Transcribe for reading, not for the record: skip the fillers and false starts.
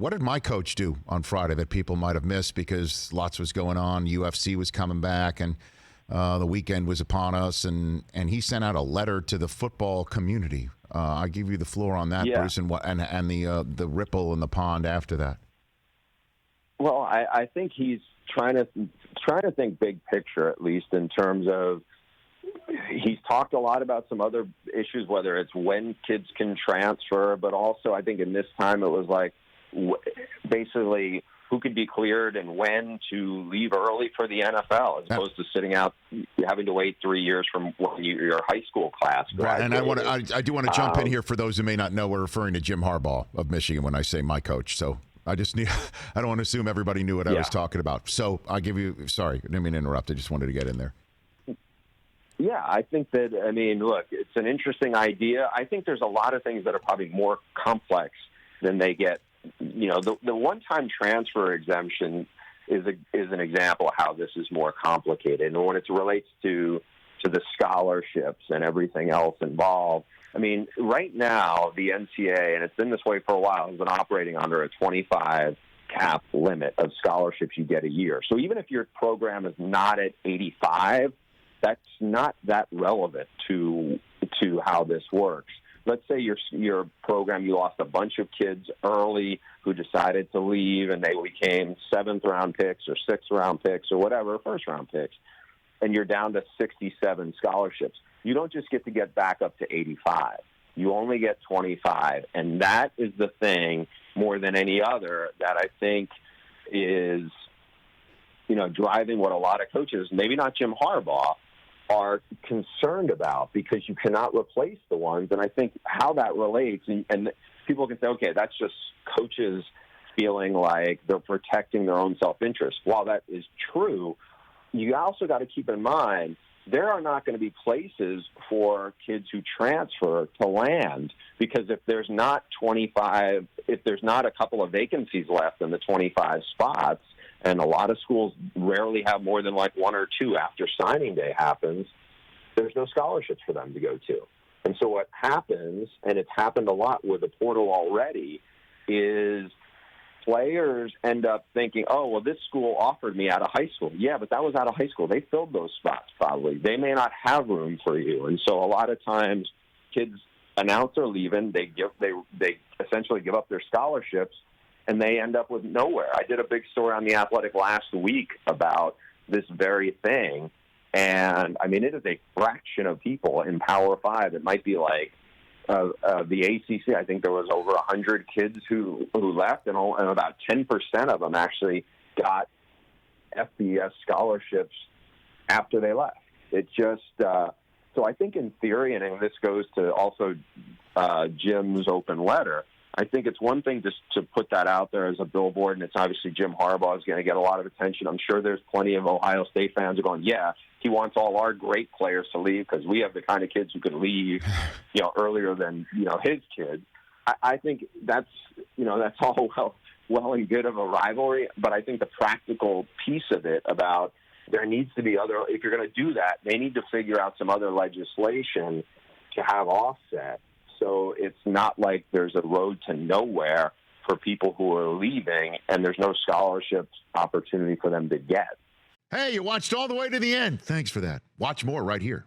What did my coach do on Friday that people might have missed because lots was going on? UFC was coming back, and the weekend was upon us, and he sent out a letter to the football community. I give you the floor on that, Bruce, and the ripple in the pond after that. Well, I think he's trying to think big picture, at least in terms of he's talked a lot about some other issues, whether it's when kids can transfer, but also I think in this time it was like basically who could be cleared and when to leave early for the NFL, as opposed to sitting out, having to wait 3 years from when your high school class. Right, and I do want to jump in here for those who may not know. We're referring to Jim Harbaugh of Michigan when I say my coach. So I don't want to assume everybody knew what I was talking about. So I'll give you. Sorry, I didn't mean to interrupt. I just wanted to get in there. Yeah, I think that, look, it's an interesting idea. I think there's a lot of things that are probably more complex than they get. The one-time transfer exemption is an example of how this is more complicated. And when it relates to the scholarships and everything else involved, right now, the NCAA, and it's been this way for a while, has been operating under a 25 cap limit of scholarships you get a year. So even if your program is not at 85, that's not that relevant to how this works. Let's say your program, you lost a bunch of kids early who decided to leave, and they became 7th-round picks or 6th-round picks or whatever, first-round picks, and you're down to 67 scholarships. You don't just get to get back up to 85. You only get 25, and that is the thing more than any other that I think is, driving what a lot of coaches, maybe not Jim Harbaugh, are concerned about, because you cannot replace the ones. And I think how that relates, and people can say, okay, that's just coaches feeling like they're protecting their own self-interest. While that is true, you also got to keep in mind there are not going to be places for kids who transfer to land, because if there's not a couple of vacancies left in the 25 spots, and a lot of schools rarely have more than like one or two after signing day happens, there's no scholarships for them to go to. And so what happens, and it's happened a lot with the portal already, is players end up thinking, oh, well, this school offered me out of high school. Yeah, but that was out of high school. They filled those spots probably. They may not have room for you. And so a lot of times kids announce they're leaving. They essentially give up their scholarships, and they end up with nowhere. I did a big story on The Athletic last week about this very thing. And, it is a fraction of people in Power 5. It might be like the ACC. I think there was over 100 kids who left, and about 10% of them actually got FBS scholarships after they left. It just so I think in theory, and this goes to also Jim's open letter, I think it's one thing just to put that out there as a billboard, and it's obviously Jim Harbaugh is going to get a lot of attention. I'm sure there's plenty of Ohio State fans who are going, yeah, he wants all our great players to leave because we have the kind of kids who can leave, earlier than, his kids. I think that's all well and good of a rivalry, but I think the practical piece of it about there needs to be if you're going to do that, they need to figure out some other legislation to have offset. So it's not like there's a road to nowhere for people who are leaving and there's no scholarship opportunity for them to get. Hey, you watched all the way to the end. Thanks for that. Watch more right here.